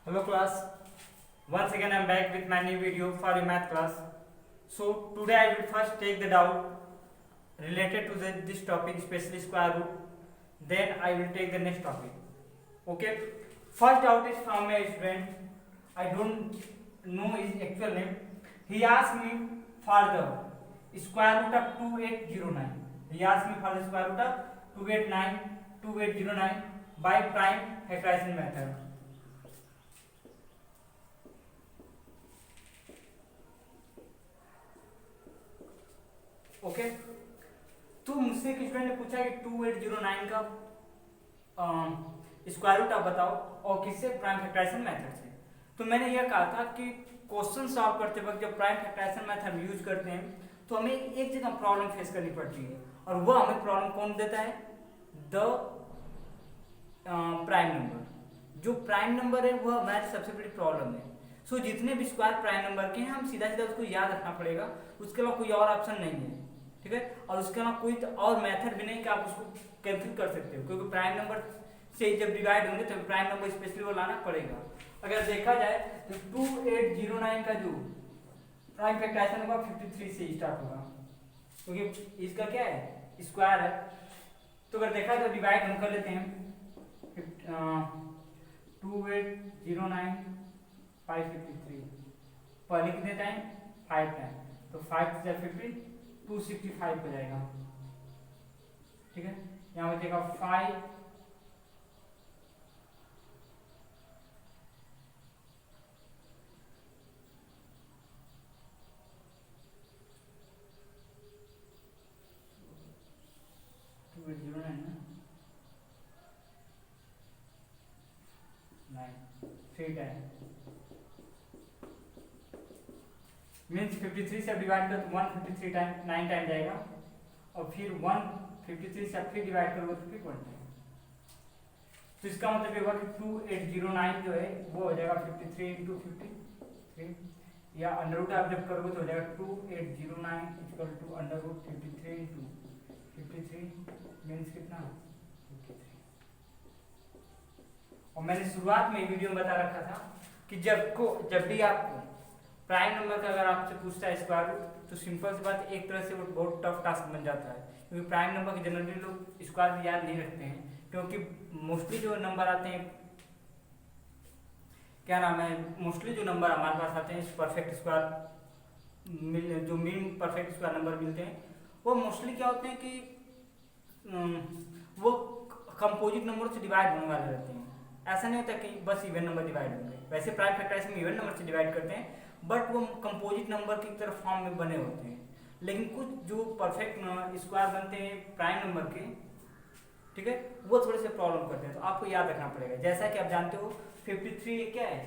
Hello class, once again I am back with my new video for your math class. So today I will first take the doubt related to this topic, especially square root. Then I will take the next topic. Okay, first doubt is from a student. I don't know his actual name. He asked me for the square root of 2809. He asked me for the square root of 2809 by prime factorization method. Okay तो मुझसे एक student ने पूछा कि 2809 का square root आप बताओ और किससे, प्राइम फैक्टराइजेशन मेथड से। तो मैंने यह कहा था कि क्वेश्चन सॉल्व करते वक्त जब प्राइम फैक्टराइजेशन मेथड यूज करते हैं तो हमें एक जगह प्रॉब्लम फेस करनी पड़ती है, और वह हमें प्रॉब्लम कौन देता है? The prime number. जो प्राइम नंबर है वह हमारी सबसे बड़ी प्रॉब्लम है। सो जितने भी स्क्वायर प्राइम नंबर के हैं हम सीधा सीधा उसको याद रखना पड़ेगा, उसके अलावा कोई और ऑप्शन नहीं है, ठीक है। और उसके अलावा कोई और मेथड भी नहीं कि आप उसको कैंसिल कर सकते हो, क्योंकि प्राइम नंबर से जब डिवाइड होंगे तो प्राइम नंबर स्पेशली वो लाना पड़ेगा। अगर देखा जाए तो 2809 का जो प्राइम फैक्टराइजेशन होगा 53 से स्टार्ट होगा, क्योंकि इसका क्या है, स्क्वायर है। तो अगर देखा तो डिवाइड हम कर लेते हैं 2809 553, पहले कितने टाइम 5 टाइम, तो 5 से 15 265 हो जाएगा, ठीक है। यहाँ बचेगा 5 2809 3 टाइम मीन्स 53 से डिवाइड कर तो 153 टाइम 9 टाइम जाएगा, और फिर 153 से फिर डिवाइड करोगे तो फिर 1 टाइम। तो इसका मतलब ये हुआ कि 2809 जो है वो हो जाएगा 53 इंटू 53, या अंडर रूट आप जब करोगे तो हो जाएगा 2809 equal to under root 53 into 53 means कितना 53। और मैंने शुरुआत में वीडियो में बता रखा था कि जब भी आपको प्राइम नंबर का अगर आपसे पूछता है स्क्वायर रूट तो सिंपल सी बात, एक तरह से वो बहुत टफ टास्क बन जाता है, क्योंकि प्राइम नंबर के जनरली लोग स्क्वायर याद नहीं रखते हैं, क्योंकि मोस्टली जो नंबर आते हैं, क्या नाम है, मोस्टली जो नंबर हमारे पास आते हैं परफेक्ट स्क्वायर जो मीन परफेक्ट स्क्वायर नंबर मिलते हैं वो मोस्टली क्या होते हैं कि वो कंपोजिट नंबर से डिवाइड होने वाले रहते हैं। ऐसा नहीं होता कि बस इवन नंबर डिवाइड होंगे, वैसे प्राइम फैक्टराइजेशन में इवन नंबर से डिवाइड करते हैं, बट वो कंपोजिट नंबर की तरह फॉर्म में बने होते हैं। लेकिन कुछ जो परफेक्ट स्क्वायर बनते हैं प्राइम नंबर के, ठीक है, वो थोड़े से प्रॉब्लम करते हैं, तो आपको याद रखना पड़ेगा। जैसा कि आप जानते हो 53 क्या है,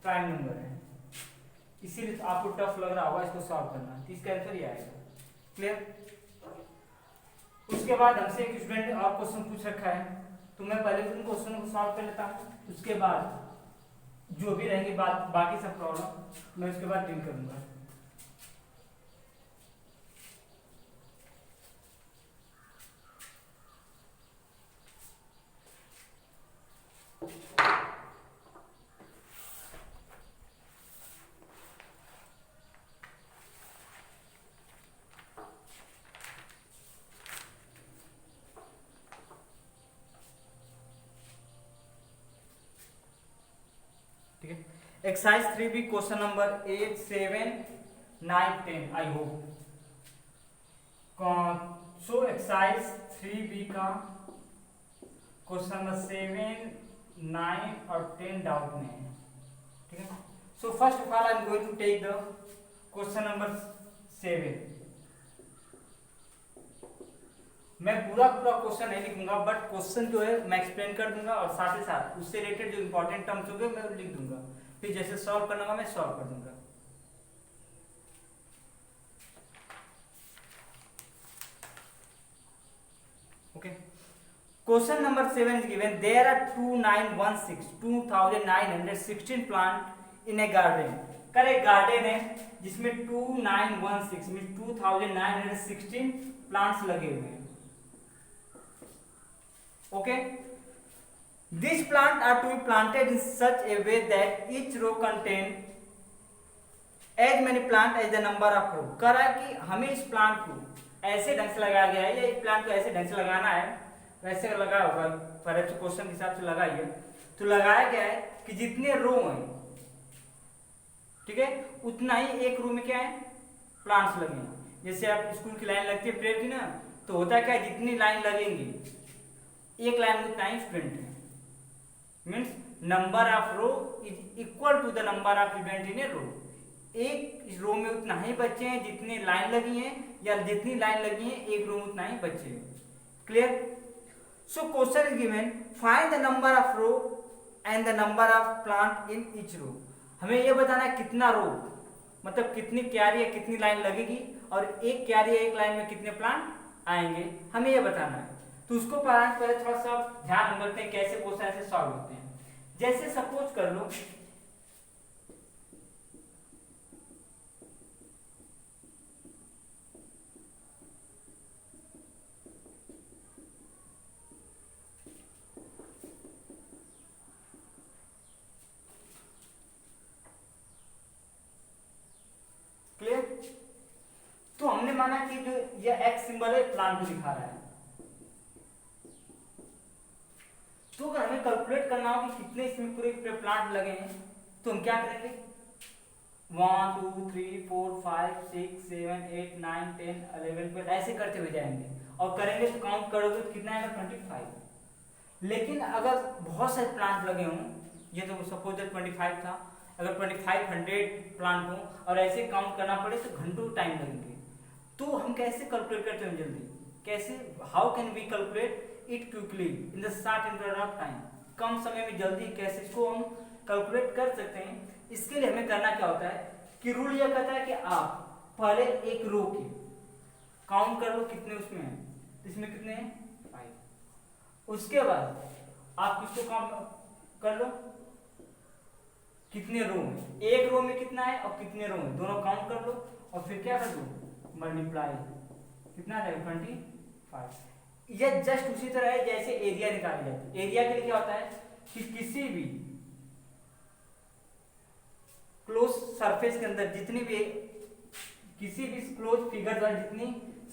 प्राइम नंबर है, इसीलिए आपको टफ लग रहा होगा इसको सॉल्व करना, तो इसका आंसर ये आएगा। क्लियर? उसके बाद हमसे एक स्टूडेंट और क्वेश्चन पूछ रखा है, तो मैं पहले उन क्वेश्चन को सॉल्व कर लेता हूँ, उसके बाद जो भी रहेंगे बाकी सब प्रॉब्लम मैं उसके बाद डील करूंगा। ठीक है, exercise 3B question number 8 7 9 10 I hope. So exercise 3B का क्वेश्चन नंबर 7 9 और 10 डाउट में है, ठीक है। So first of all I am going to take the question number 7। मैं पूरा क्वेश्चन नहीं लिखूंगा, बट क्वेश्चन जो है मैं एक्सप्लेन कर दूंगा, और साथ ही साथ उससे रिलेटेड जो इंपॉर्टेंट टर्म्स होंगे मैं लिख दूंगा, फिर जैसे सॉल्व करना होगा मैं सॉल्व कर दूंगा। Okay, question number 7 is given. There are 2916 plant in A garden. कर एक गार्डन है जिसमें 2916 मीन 2916 प्लांट्स लगे हुए हैं। Okay, These plants are to be planted in such a way that each row contain as many plant as the number of row। कह रहा है कि हमें इस प्लांट को ऐसे ढंग से लगाया गया है, या इस प्लांट को ऐसे ढंग से लगाना है, वैसे लगा होगा पर क्वेश्चन के हिसाब से लगाइए, तो लगाया गया है कि जितने रो हैं, ठीक है, उतना ही एक रो में क्या है प्लांट्स लगे हैं। जैसे आप स्कूल की लाइन लगती है प्रेयर की ना, तो होता क्या है, जितनी लाइन लगेंगी एक लाइन में उतना ही स्टूडेंट है, means number of row is equal to the number of student in a row. एक रो में उतना ही बच्चे हैं जितनी लाइन लगी हैं, या जितनी लाइन लगी है एक रो में उतना ही बच्चे हैं। Clear? So question is given, find the number of row and the number of plant in each row. हमें यह बताना है कितना रो मतलब कितनी क्यारी या कितनी लाइन लगेगी, और एक क्यारी या एक लाइन में कितने प्लांट आएंगे, हमें यह बताना है। तो उसको पहले थोड़ा सा ध्यान रखते हैं कैसे क्वेश्चन ऐसे सॉल्व होते हैं। जैसे सपोज कर लो क्लियर, तो हमने माना कि जो ये एक्स सिंबल है प्लांट को दिखा रहा है, तो अगर हमें कैलकुलेट करना हो कि कितने इसमें पूरे प्लांट लगे हैं, तो हम क्या करेंगे 1 2 3 4 5 6 7 8 9 10 11 12 ऐसे करते हुए जाएंगे, और करेंगे तो काउंट करोगे तो कितना आएगा 25। लेकिन अगर बहुत सारे प्लांट लगे हों, ये तो सपोज 25 था, अगर 2500 प्लांट हो और ऐसे काउंट करना पड़े तो घंटों टाइम लगेंगे। तो हम कैसे कैलकुलेट करते हैं जल्दी, कैसे, how can we calculate it quickly in the short interval of time, कम समय में जल्दी कैसे इसको हम कैलकुलेट कर सकते हैं। इसके लिए हमें करना क्या होता है कि रूल यह कहता है कि आप पहले एक रो की काउंट कर लो कितने उसमें है, इसमें कितने हैं 5। उसके बाद आप किसको काउंट कर लो कितने रो में, एक रो में कितना है और कितने रो में, दोनों काउंट कर लो, और फिर क्या कर दो मल्टीप्लाई, कितना है 25। यह जस्ट उसी तरह है जैसे एरिया निकाली जाती है। एरिया के लिए क्या होता है कि किसी भी क्लोज सरफेस के अंदर जितनी भी किसी भी क्लोज फिगर द्वारा जितनी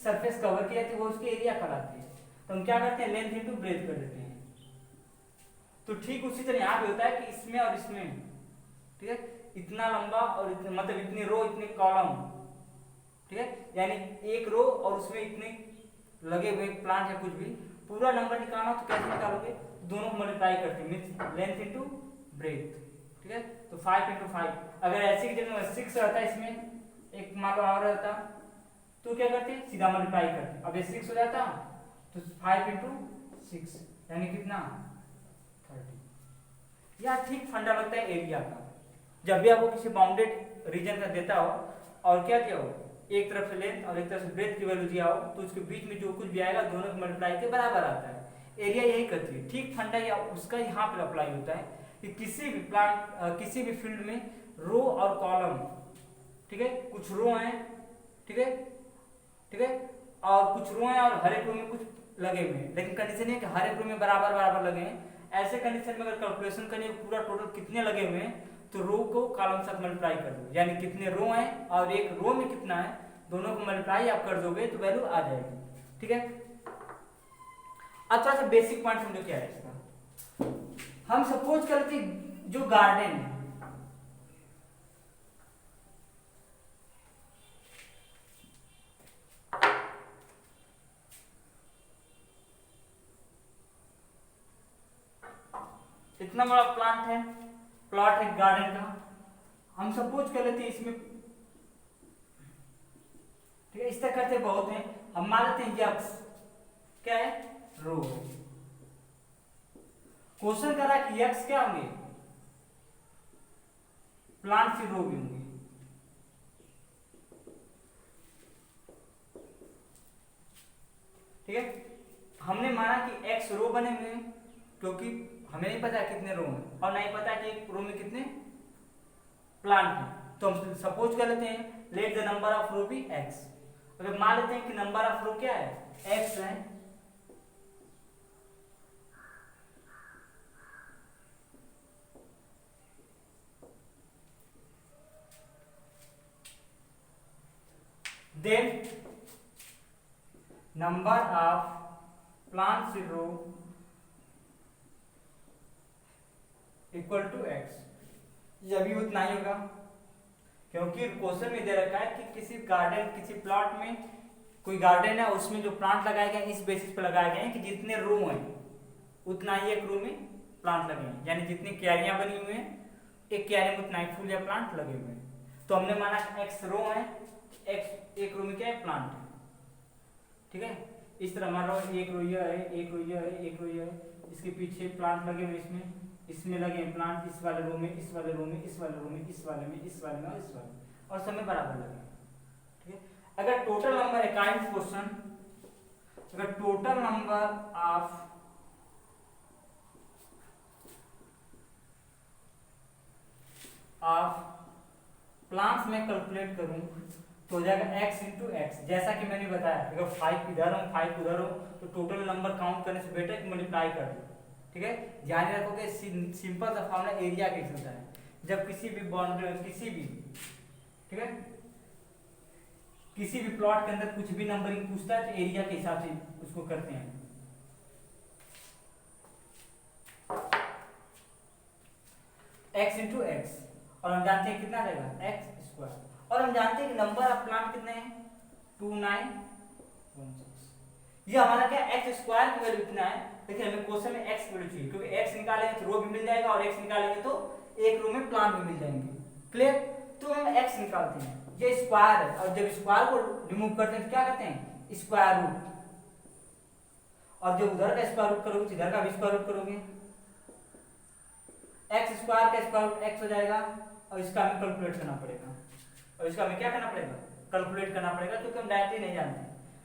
सरफेस कवर की जाती है वो उसकी एरिया कहलाती है। तो हम क्या करते हैं लेंथ इनटू ब्रेथ कर देते हैं। तो ठीक उसी तरह यहाँ पे होता है कि इसमें और इसमें, ठीक है, इतना लंबा और इतने मतलब इतनी रो इतने कॉलम, ठीक है, यानी एक रो और उसमें इतने लगे हुए प्लांट है, कुछ भी पूरा नंबर निकालना तो कैसे निकालोगे, दोनों को मल्टीप्लाई करते हैं, मींस लेंथ इनटू ब्रेथ, ठीक है। तो 5 × 5, अगर ऐसे की जगह 6 रहता है, इसमें एक मान लो और रहता तो क्या करते हैं सीधा मल्टीप्लाई करते। अब ये 6 हो जाता तो 5 × 6 यानी कितना 30। यह ठीक फंडा लगता है एरिया का। जब भी आपको किसी बाउंडेड रीजन का देता हो और क्या दिया हो, एक तरफ से लेंथ और एक तरफ से ब्रेथ की वैल्यू दिया हो, तो उसके बीच में जो कुछ भी आएगा दोनों के मल्टीप्लाई के बराबर आता है। एरिया यही करती है। ठीक फंडा या उसका यहाँ पर अप्लाई होता है कि किसी भी प्लांट किसी भी फील्ड में रो और कॉलम, ठीक है, कुछ रो हैं, ठीक है, ठीक है, और कुछ रो हैं और हर एक रो में कुछ लगे हुए हैं, लेकिन कंडीशन है कि हर एक रो में बराबर बराबर लगे हैं। ऐसे कंडीशन में अगर कैलकुलेशन करें पूरा टोटल कितने लगे हुए हैं तो रो को कॉलम साथ मल्टीप्लाई कर दो, यानी कितने रो हैं और एक रो में कितना है, दोनों को मल्टीप्लाई आप कर दोगे तो वैल्यू आ जाएगी, ठीक है। अब थोड़ा सा बेसिक पॉइंट समझो क्या है इसका। हम सपोज करते जो गार्डन है, इतना बड़ा प्लांट है, प्लॉट है गार्डन का, हम सपोज कर लेते हैं इसमें, ठीक है, इस तरह करते बहुत हैं। हम मान लेते हैं यक्स क्या है रो। क्वेश्चन कर रहा है कि यक्स क्या होंगे, प्लांट की रो भी होंगे, ठीक है। हमने माना कि एक्स रो बने हुए हैं क्योंकि हमें नहीं पता कितने रो हैं और नहीं पता कि एक रो में कितने प्लांट हैं, तो हम सपोज कर लेते हैं let the number of row be X. अगर मान लेते हैं कि नंबर ऑफ रो क्या है एक्स है, then number of plants in row equal to X. ये अभी उतना ही होगा क्योंकि क्वेश्चन में दे रखा है कि किसी गार्डन, किसी प्लॉट में, कोई गार्डन है उसमें जो प्लांट लगाए गए इस बेसिस पर लगाए गए हैं कि जितने रो हैं उतना ही एक रो में प्लांट लगे हैं, यानी जितनी क्यारियां बनी हुई हैं एक क्यारी में उतना ही फूल या प्लांट लगे हुए हैं। तो हमने माना एक्स रो है, एक्स एक रो में क्या है, प्लांट है। ठीक है, इस तरह मान लो एक रो यह है, एक रो यह है, एक रो यह है, इसके पीछे प्लांट लगे हुए, इसमें लगे हैं प्लांट, इस वाले रो में, इस वाले रो में, इस वाले रो में, इस वाले में, इस वाले में और इस वाले में, और सब में बराबर लगे। ठीक है, अगर टोटल नंबर है काइंड क्वेश्चन, अगर टोटल नंबर ऑफ प्लांट्स में कैलकुलेट करूं तो हो जाएगा x इंटू एक्स। जैसा कि मैंने बताया अगर 5 इधर हो 5 उधर हो तो टोटल नंबर काउंट करने से बेटर कि मल्टीप्लाई कर दो। ठीक है, ध्यान रखोगे सिंपल सा फॉर्मूला एरिया कैसे होता है। जब किसी भी बाउंड्री, किसी भी, ठीक है, किसी भी प्लॉट के अंदर कुछ भी नंबरिंग पूछता है तो एरिया के हिसाब से उसको करते हैं। x इंटू एक्स, और हम जानते हैं कितना रहेगा एक्स स्क्वायर, और हम जानते हैं कि नंबर ऑफ प्लांट कितने हैं 2916। ये हमारा क्या एक्स स्क्वायर की वैल्यू कितना है, लेकिन हमें क्वेश्चन में एक्स वैल्यू चाहिए क्योंकि एक्स निकालेंगे तो रो भी मिल जाएगा और एक्स निकालेंगे तो एक रो में प्लांट भी मिल जाएंगे। क्लियर, तो हम एक्स निकालते हैं, ये स्क्वायर है, और जब स्क्वायर को रिमूव करते हैं तो क्या करते हैं स्क्वायर रूट, और जब उधर का स्क्वायर रूट करोगे इधर का भी स्क्वायर रूट करोगे, एक्स स्क्वायर का स्क्वायर रूट एक्स हो जाएगा, और इसका हमें कैलकुलेट करना पड़ेगा, और इसका हमें क्या करना पड़ेगा कैलकुलेट करना पड़ेगा क्योंकि हम डायरेक्टली नहीं जानते।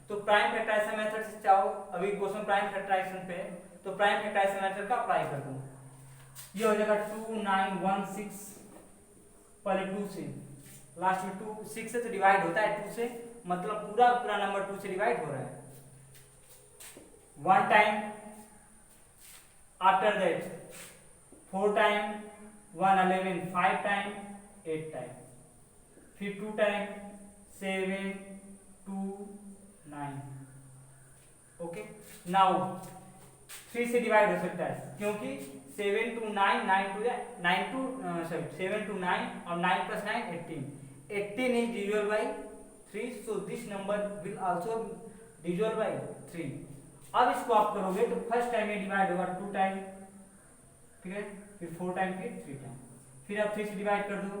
तो प्राइम फैक्टराइजेशन मेथड से चाहो, अभी क्वेश्चन प्राइम फैक्टराइजेशन पे है तो प्राइम फैक्टराइजेशन मेथड का अप्लाई कर दूं। ये हो जाएगा 2916, पहले 2 से, लास्ट में 2 6 से तो डिवाइड होता है 2 से, मतलब पूरा पूरा नंबर 2 से डिवाइड हो रहा है। 1 time, after that 4 time, 1 11, 5 time, 8 time, फिर 2 टाइम, 7 2 9। ओके, नाउ 3 से डिवाइड हो सकता है क्योंकि 7 to 9, 7 to 9 और 9 plus 9 18, 18 is divisible by 3, so this number will also divisible by 3। अब इसको आप करोगे तो फर्स्ट टाइम में डिवाइड होगा 2 टाइम, ठीक है, फिर 4 टाइम, फिर 3 टाइम, फिर आप 3 से डिवाइड कर दो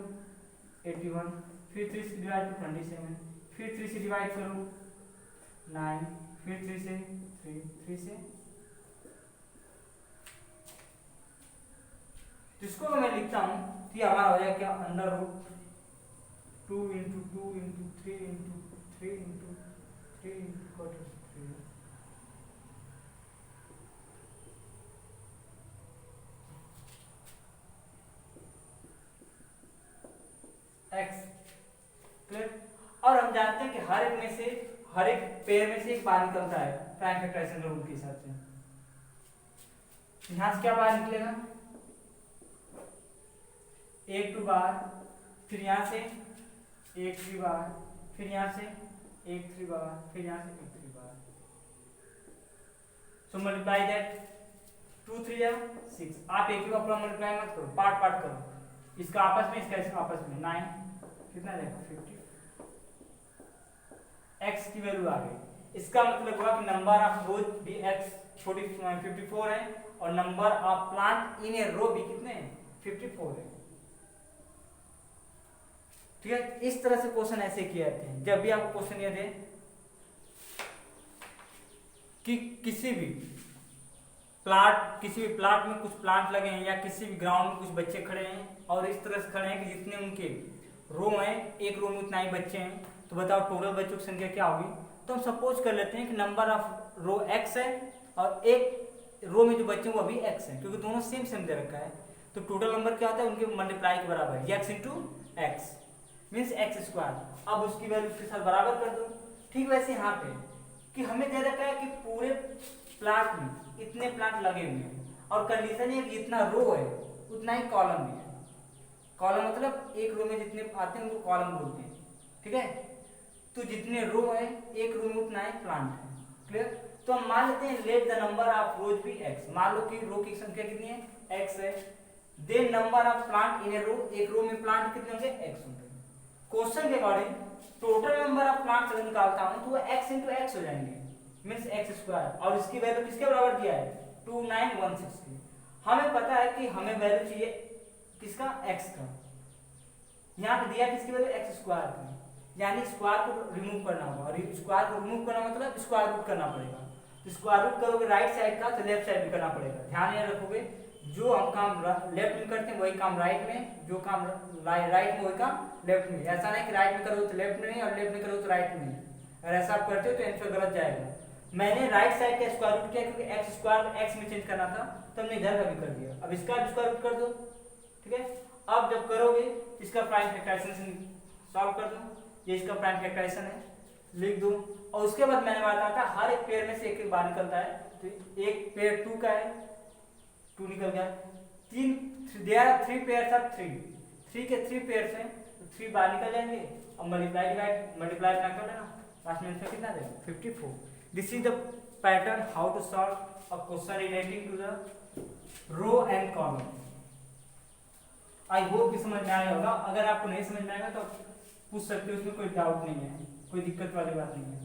81, फिर 3 से डिवाइड करो 27, फिर 3 से डिवाइड करो 9, फिर 3 से 3 से, तो इसको मैं लिखता हूं तो ये हमारा हो जाएगा क्या under root 2 into 2 into 3 into 3 into 3 into 3 X. Clear, और हम जानते हैं कि हर एक में से, हर एक पेयर में से एक बार निकलता है प्राइम फैक्टराइजेशन रूल के हिसाब से। यहां से क्या बाहर निकलेगा 1 2 बार, फिर यहां से 1 3 बार, फिर यहां से 1 3 बार, फिर यहां से 1 3 बार। सो मल्टीप्लाई दैट 2 3 या 6। आप एक ही बार पूरा मल्टीप्लाई मत करो, पार्ट पार्ट करो, इसका आपस में, इसका आपस में 9, कितना रहेगा 50। x की वैल्यू आ गई, इसका मतलब हुआ कि नंबर ऑफ रोज भी x 54 है और number of plant in a रो भी कितने हैं 54 है। ठीक है, इस तरह से क्वेश्चन ऐसे किए जाते हैं। जब भी आपको क्वेश्चन ये दे कि किसी भी प्लाट में कुछ प्लांट लगे हैं या किसी भी ग्राउंड में कुछ बच्चे खड़े हैं और इस तरह से खड़े हैं कि जितने उनके रो हैं एक रो में उतना ही बच्चे हैं, तो बताओ टोटल बच्चों की संख्या क्या होगी। तो हम सपोज कर लेते हैं कि नंबर ऑफ रो x है और एक रो में जो बच्चे हैं वो भी x है, क्योंकि दोनों सेम सेम दे रखा है। तो टोटल नंबर क्या होता है उनके मल्टीप्लाई के बराबर है, x into x means x square. अब उसकी वैल्यू के साथ बराबर कर दो। ठीक वैसे यहाँ पे कि हमें दे रखा है कि पूरे प्लांट में इतने प्लांट लगे हुए हैं और कंडीशन ये जितना रो है उतना ही कॉलम भी है। कॉलम मतलब एक रो में जितने आते हैं उनको कॉलम बोलते हैं। ठीक है, तो जितने रो है एक रो में उतना है प्लांट है। क्लियर? तो हम मान लेते हैं let the number of rows be X. मान लो कि रो की संख्या कितनी है एक्स है, then number of plant in a row, एक रो में प्लांट कितने होंगे एक्स होंगे। क्वेश्चन के according total number of plants अगर निकालता हूं तो वो x इंटू एक्स हो जाएंगे, मीन्स एक्स स्क्वायर, और इसकी वैल्यू किसके बराबर दिया है 2916 की। हमें पता है कि हमें वैल्यू चाहिए किसका x का, यहाँ पे दिया किसकी वैल्यू एक्स स्क्वायर की, यानी स्क्वायर को रिमूव करना होगा, और स्क्वायर को रिमूव करना मतलब स्क्वायर रूट करना पड़ेगा। तो स्क्वायर रूट करोगे राइट साइड का तो लेफ्ट साइड भी करना पड़ेगा। ध्यान ये रखोगे जो हम काम लेफ्ट में करते हैं वही काम राइट में, जो काम राइट में वही काम लेफ्ट में। ऐसा नहीं कि राइट में करोगे तो लेफ्ट में नहीं और लेफ्ट में करोगे तो राइट में नहीं, अगर ऐसा आप करते हो तो आंसर गलत जाएगा। मैंने राइट साइड का स्क्वायर रूट किया क्योंकि एक्स स्क्वायर एक्स में चेंज करना था, तो हमने इधर का भी कर दिया। अब इसका भी स्क्वायर रूट कर दो, ठीक है। अब जब करोगे इसका प्राइम फैक्टराइजेशन सॉल्व कर दो, ये इसका प्राइम फैक्टराइजेशन है, लिख दो। और उसके बाद मैंने बताया था हर एक पेयर में से एक एक बार निकलता है, तो एक पेयर 2 का है, 2 निकल गया। 3 पेयर्स ऑफ 3 के 3 पेयर्स हैं तो 3 बाहर निकल जाएंगे। अब मल्टीप्लाई ना कर लेना, लास्ट में आंसर कितना देगा 54। This is the pattern how to solve a question relating to the row and column. I hope कि समझ में आया होगा। अगर आपको नहीं समझ में आएगा तो पूछ सकते हो, उसमें कोई डाउट नहीं है, कोई दिक्कत वाली बात नहीं है।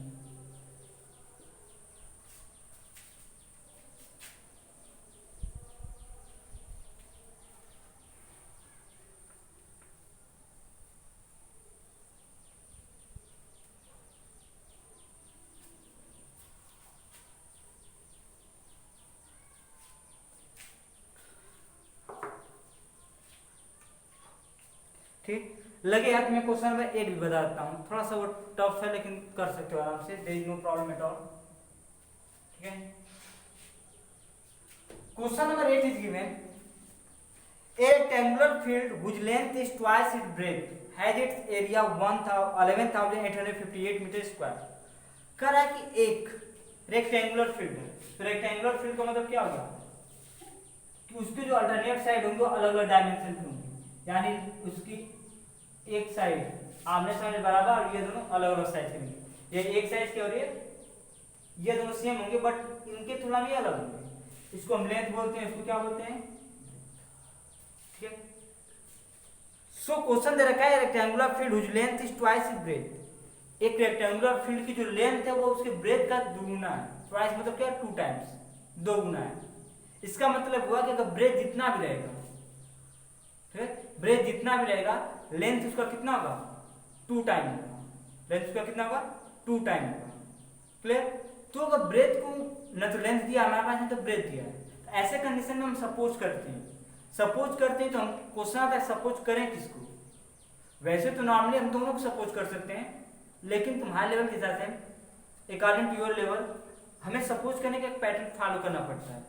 ठीक लगे यार, मैं क्वेश्चन नंबर 8 भी बता देता हूँ, थोड़ा सा वो टफ है लेकिन कर सकते हो आराम से, there is no problem at all. ठीक है, question number 8 is given a rectangular field whose length is twice its breadth has its area 11,858 metre square. कह रहा है कि एक रेक्टेंगुलर फील्ड है, तो रेक्टेंगुलर फील्ड का मतलब क्या होगा कि उसके जो अल्टरनेट साइड होंगे वो अलग अलग डायमेंशन के होंगे, यानी उसकी एक साइड आमने सामने बराबर और ये दोनों अलग अलग साइज के होंगे। ये एक साइज के और ये दोनों सेम होंगे बट इनके तुलना में अलग होंगे। इसको हम लेंथ बोलते हैं, इसको क्या बोलते हैं, ठीक है। सो क्वेश्चन दे रखा है rectangular field whose length is twice its breadth. एक रेक्टेंगुलर फील्ड की जो लेंथ है वो उसके ब्रेथ का दुगुना है। ट्वाइस मतलब क्या, 2 टाइम्स, 2 गुना है। इसका मतलब हुआ कि अगर ब्रेथ जितना भी रहेगा, ठीक है, ब्रेथ जितना भी रहेगा लेंथ उसका कितना होगा 2 टाइम होगा, लेंथ उसका कितना होगा 2 टाइम होगा। क्लियर? तो अगर ब्रेथ को न तो लेंथ दिया हमारे पास, तो ब्रेथ दिया है, तो ऐसे कंडीशन में हम सपोज करते हैं तो हम क्वेश्चन आता है सपोज करें किसको। वैसे तो नॉर्मली हम दोनों को सपोज कर सकते हैं, लेकिन तुम्हारे लेवल के हिसाब से अकॉर्डिंग टू योर लेवल हमें सपोज करने का एक पैटर्न फॉलो करना पड़ता है।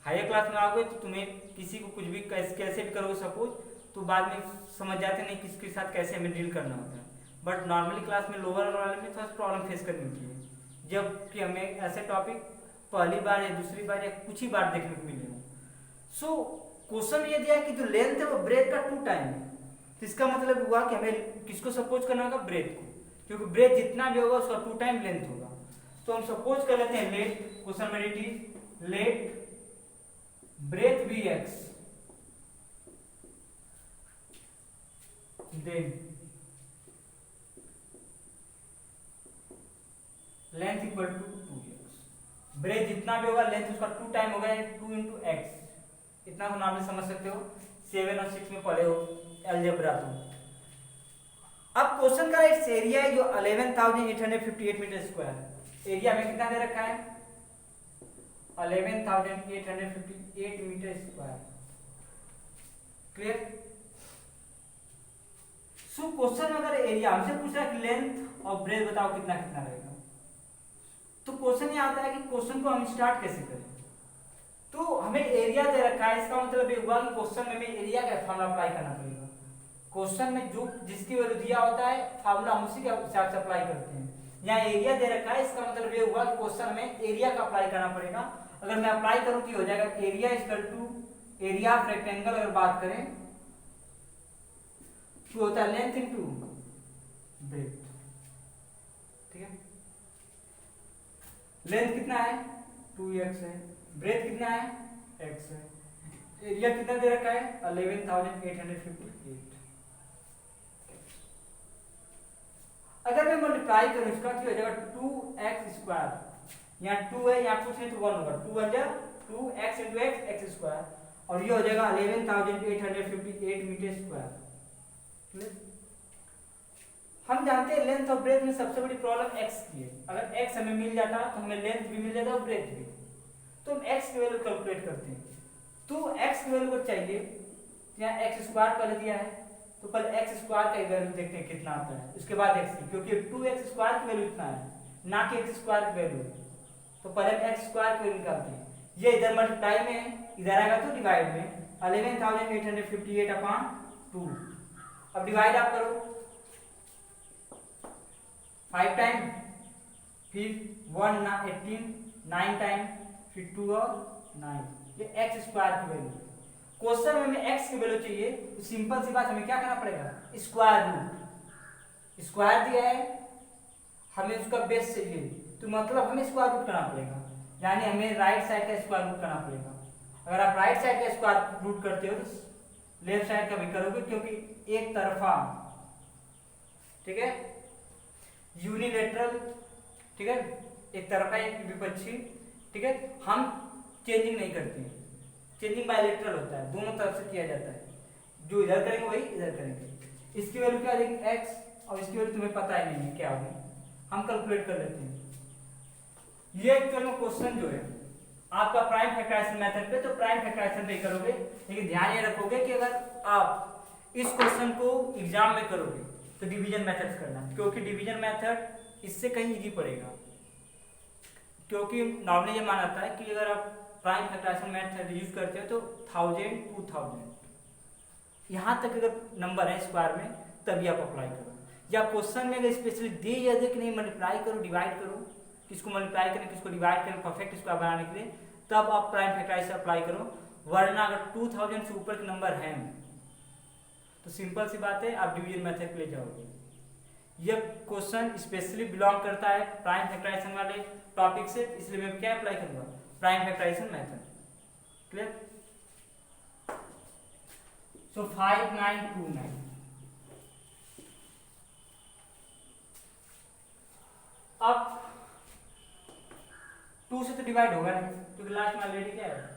हायर क्लास में आओगे तो तुम्हें किसी को कुछ भी कैसे भी करोगे सपोज, तो बाद में समझ जाते नहीं किसके साथ कैसे हमें डील करना होता है। बट नॉर्मली क्लास में लोअर वाले में थोड़ा प्रॉब्लम फेस करनी होती है, जबकि हमें ऐसे टॉपिक पहली बार या दूसरी बार या कुछ ही बार देखने को मिले हो। सो क्वेश्चन ये दिया कि जो लेंथ है वो ब्रेथ का 2 टाइम है, तो इसका मतलब हुआ कि हमें किसको सपोज करना होगा, ब्रेथ को, क्योंकि ब्रेथ जितना भी होगा उसका 2 टाइम लेंथ होगा। तो हम सपोज कर लेते हैं लेट, क्वेश्चन में it is let breadth be X, then length equal to 2x। Breadth जितना भी होगा लेंथ उसका 2 टाइम होगा, 2 इंटू एक्स। इतना तो नाम समझ सकते हो, 7 और 6 में पढ़े हो अलजेब्रा। तो अब क्वेश्चन का इट्स एरिया है जो 11,858 मीटर स्क्वायर। एरिया में कितना दे रखा है 11,858 metre square. Clear? So question अगर एरिया हमसे पूछ रहा है कि लेंथ और ब्रेथ बताओ कितना कितना रहेगा, तो क्वेश्चन ये आता है कि क्वेश्चन को हम स्टार्ट कैसे करें। तो हमें एरिया दे रखा है, इसका मतलब ये हुआ कि क्वेश्चन में हमें एरिया का फार्मूला अप्लाई करना पड़ेगा। क्वेश्चन में जो जिसकी वैल्यू दिया होता है फार्मूला हम उसी के हिसाब से अप्लाई करते हैं। यहाँ एरिया दे रखा है, इसका मतलब ये हुआ कि क्वेश्चन में एरिया का अप्लाई करना पड़ेगा। अगर मैं अप्लाई करूं तो हो जाएगा area equal to area of rectangle. अगर बात करें तो होता है लेंथ इनटू ब्रेथ। लेंथ कितना है 2x है, ब्रेथ कितना है x है, एरिया कितना दे रखा है 11,858। अगर मैं मल्टीप्लाई करूं इसका तो हो जाएगा 2x², यहाँ 2 है, यहाँ कुछ नहीं तो 1 होगा, 2 1 जा 2x × x x², और ये हो जाएगा 11,858 मीटर स्क्वायर। हम जानते हैं लेंथ और ब्रेथ में सबसे बड़ी प्रॉब्लम x की है। अगर x हमें मिल जाता तो हमें लेंथ भी मिल जाता और ब्रेथ भी। तो हम x की वैल्यू कैलकुलेट करते हैं। तो x की वैल्यू को चाहिए, यहाँ x² पहले दिया है, तो पहले x² का वैल्यू देखते हैं कितना आता है, उसके बाद x की, क्योंकि 2x² की वैल्यू इतना है, ना कि x² की वैल्यू। तो पहले हम x² की वैल्यू निकालते हैं। ये इधर मल्टीप्लाई में है, इधर आएगा तो डिवाइड में, 11,858/2। अब डिवाइड आप करो 5 टाइम, फिर 1 ना 18, 9 टाइम, फिर 2 और 9, ये x² की वैल्यू। क्वेश्चन में हमें x की वैल्यू चाहिए, तो सिंपल सी बात हमें क्या करना पड़ेगा, स्क्वायर रूट। स्क्वायर दिया है, हमें उसका बेस चाहिए, तो मतलब हमें स्क्वायर रूट करना पड़ेगा, यानी हमें राइट साइड का स्क्वायर रूट करना पड़ेगा। अगर आप राइट साइड का स्क्वायर रूट करते हो तो लेफ्ट साइड का भी करोगे, क्योंकि एक तरफा, ठीक है, यूनिलेटरल, ठीक है, एक तरफा एक विपक्षी, ठीक है, हम चेंजिंग नहीं करते, चेंजिंग बायलेटरल होता है, दोनों तरफ से किया जाता है, जो इधर करेंगे वही इधर करेंगे। इसकी वैल्यू क्या देंगे x, और इसकी वैल्यू तुम्हें पता ही नहीं है क्या होगी, हम कैलकुलेट कर लेते हैं। ये एक्चुअल में क्वेश्चन जो है आपका प्राइम फैक्टराइजेशन मेथड पे, तो प्राइम फैक्टराइजेशन पे करोगे, लेकिन ध्यान ये रखोगे कि अगर आप इस क्वेश्चन को एग्जाम में करोगे तो डिवीजन मेथड करना, क्योंकि डिवीजन मेथड इससे कहीं इजी पड़ेगा। क्योंकि नॉर्मली ये माना जाता है कि अगर आप प्राइम फैक्टराइजेशन मेथड यूज करते हो तो 1000 2000 यहाँ तक अगर नंबर है स्क्वायर में तभी आप अप्लाई करो, या क्वेश्चन में अगर स्पेशली दे या दे कि नहीं मल्टीप्लाई करो डिवाइड करो, किसको मल्टीप्लाई करें किसको डिवाइड करें परफेक्ट स्क्वायर बनाने के लिए, तब आप प्राइम फैक्टराइजेशन अप्लाई करो। वरना अगर 2000 से ऊपर के नंबर हैं तो सिंपल सी बात है आप डिवीजन मेथड पे ले जाओगे। यह क्वेश्चन स्पेशली बिलोंग करता है प्राइम फैक्टराइजेशन वाले टॉपिक से, इसलिए मैं क्या अप्लाई करूंगा, प्राइम फैक्टराइजेशन मेथड। क्लियर? सो 5929 अब 2 से तो डिवाइड होगा नहीं, क्योंकि लास्ट में ऑलरेडी क्या है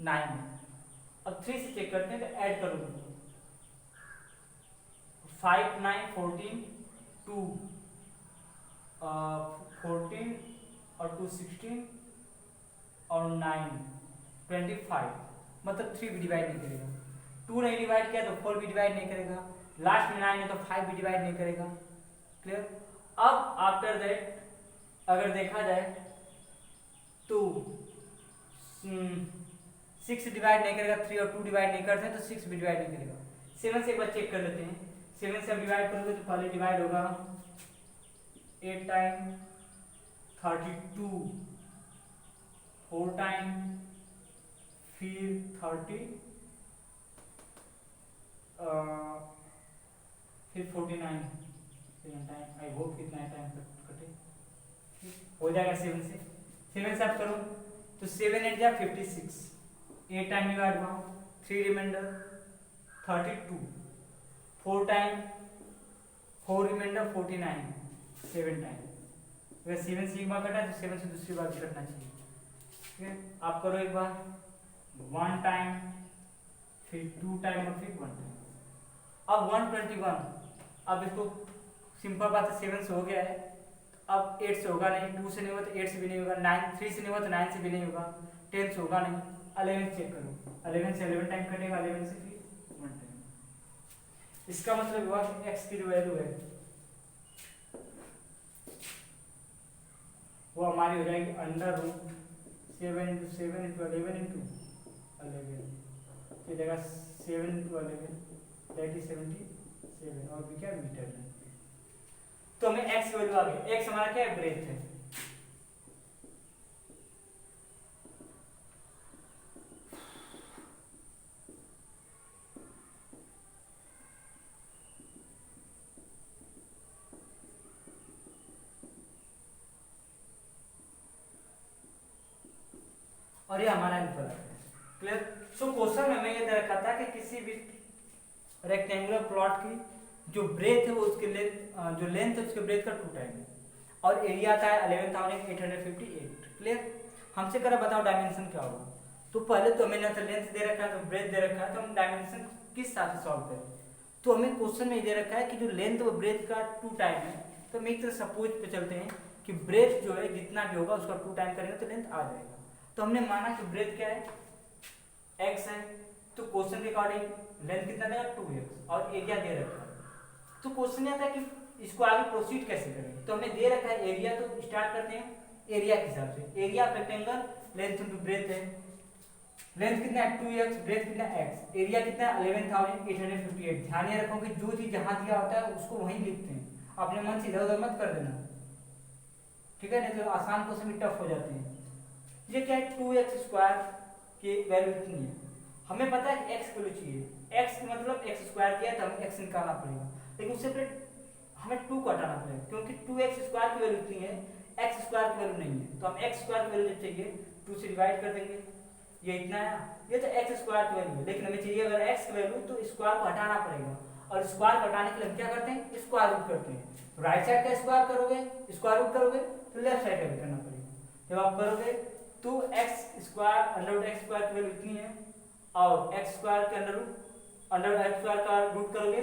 9। अब 3 से चेक करते हैं तो ऐड करो, 5 9 14 2 14 और 2 16 और 9 25, मतलब 3 भी डिवाइड नहीं करेगा, 2 नहीं डिवाइड किया तो 4 भी डिवाइड नहीं करेगा, लास्ट में 9 है तो 5 भी डिवाइड नहीं करेगा। क्लियर? अब आफ्टर दैट अगर देखा जाए तो 6 डिवाइड नहीं करेगा, 3 और 2 डिवाइड नहीं करते तो 6 भी डिवाइड नहीं करेगा। 7 से एक बार चेक कर लेते हैं, 7 से आप डिवाइड करोगे तो पहले डिवाइड होगा 8 टाइम 32, 4 टाइम, फिर 30, फिर 49 टाइम। आई होप कितना टाइम कटे, हो जाएगा 7 से। 7 से आप करो तो 7 8 जा 56, 8 टाइम डिवाइड हुआ, 3 रिमाइंडर 32, 4 टाइम 4 रिमाइंडर 49, 7 टाइम। अगर 7 से एक बार कटा तो 7 से दूसरी बार भी कटना चाहिए। ठीक है, आप करो एक बार 1 टाइम, फिर 2 टाइम और फिर 1 टाइम। अब 121, अब इसको सिंपल बात है 7 से हो गया है, अब 8 से होगा नहीं, 2 से नहीं होगा तो 8 से भी नहीं होगा, 9 3 से नहीं होगा तो 9 से भी नहीं होगा, 10 से होगा नहीं, 11 चेक करो, 11 से 11 टाइम कटेगा, 11 से फिर 1 टाइम। इसका मतलब हुआ कि x की जो वैल्यू है वो हमारी हो जाएगी अंडर रूट 7 × 7 × 11 × 11, ये जगह 7 × 11 दैट इज 77, और भी क्या मीटर है। तो हमें x की वैल्यू आ गई, x हमारा क्या है ब्रेथ है। सो क्वेश्चन में हमें ये दे रखा था कि किसी भी रेक्टेंगुलर प्लॉट की जो ब्रेथ है वो उसके लेंथ जो लेंथ है उसके ब्रेथ का 2 टाइम है और एरिया आता है 11,858। क्लियर। हमसे करा बताओ डायमेंशन क्या होगा। तो पहले तो हमें ना तो लेंथ दे रखा है तो ब्रेथ दे रखा है, तो हम डायमेंशन किस हिसाब से सॉल्व करें। तो हमें क्वेश्चन में दे रखा है कि जो लेंथ और ब्रेथ का 2 टाइम है, तो हम एक तरह सपोज पे चलते हैं कि ब्रेथ जो है जितना भी होगा उसका 2 टाइम करेंगे तो लेंथ आ जाएगा। तो हमने माना कि ब्रेथ क्या है x है, तो क्वेश्चन के अकॉर्डिंग लेंथ कितना देगा 2x और एरिया दे रखा है। तो क्वेश्चन आता है कि इसको आगे प्रोसीड कैसे करें। तो हमें दे रखा है एरिया, तो स्टार्ट करते हैं एरिया के हिसाब से। Area rectangle length into breadth है, लेंथ कितना है 2x, ब्रेथ कितना है x, एरिया कितना है 11,858। ध्यान ये रखो कि जो चीज जहां दिया होता है उसको वहीं लिखते हैं, अपने मन से इधर उधर मत कर देना, ठीक है, नहीं तो आसान क्वेश्चन भी टफ हो जाते हैं। ये क्या है 2x स्क्वायर की वैल्यू इतनी है, हमें पता है कि x की वैल्यू चाहिए, x की मतलब x स्क्वायर किया तो हमें x निकालना पड़ेगा, लेकिन उससे पहले हमें 2 को हटाना पड़ेगा क्योंकि 2x स्क्वायर की वैल्यू इतनी है, x स्क्वायर की वैल्यू नहीं है। तो हम x स्क्वायर की वैल्यू जब चाहिए 2 से डिवाइड कर देंगे, ये इतना है, ये तो x स्क्वायर की वैल्यू है, लेकिन हमें चाहिए अगर x की वैल्यू तो स्क्वायर को हटाना पड़ेगा, और स्क्वायर को हटाने के लिए हम क्या करते हैं स्क्वायर रूट करते हैं। राइट साइड का स्क्वायर करोगे स्क्वायर रूट करोगे तो लेफ्ट साइड का भी करना पड़ेगा। जब आप करोगे तो x square under x square की वैल्यू इतनी है और x स्क्वायर के अंडर x स्क्वायर का रूट करोगे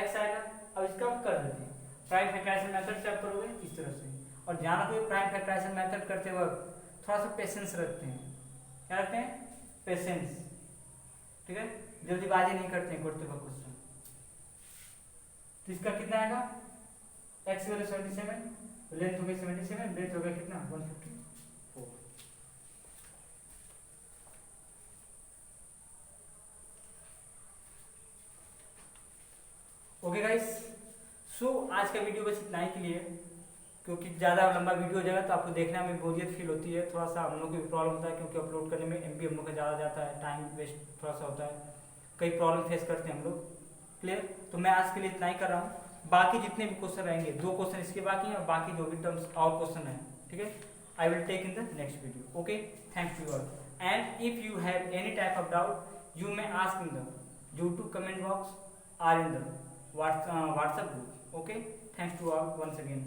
x आएगा। अब इसका हम कर देते हैं प्राइम फैक्टराइजेशन मेथड से आप करोगे इस तरह से। और ध्यान रखो प्राइम फैक्टराइजेशन मेथड करते वक्त थोड़ा सा पेशेंस रखते हैं, क्या रखते हैं पेशेंस, ठीक है, जल्दीबाजी नहीं करते हैं करते वक्त क्वेश्चन। तो इसका कितना आएगा x वैल्यू 77, लेंथ हो गई 77, ब्रेथ हो गया कितना 154। ओके गाइस, सो आज का वीडियो बस इतना ही के लिए, क्योंकि ज़्यादा लंबा वीडियो हो जाएगा तो आपको देखने में बोरियत फील होती है, थोड़ा सा हम लोग को भी प्रॉब्लम होता है क्योंकि अपलोड करने में MB हम लोग का ज़्यादा जाता है, टाइम वेस्ट थोड़ा सा होता है, कई प्रॉब्लम फेस करते हैं हम लोग। क्लियर। तो मैं आज के लिए इतना ही कर रहा हूँ, बाकी जितने भी क्वेश्चन रहेंगे 2 क्वेश्चन इसके बाकी हैं और बाकी जो भी टर्म्स और क्वेश्चन है, ठीक है, I will take in the next video. Okay, thanks you all, and if you have any type of doubt you may ask in the YouTube comment box or in the WhatsApp group. Okay, thanks to all once again.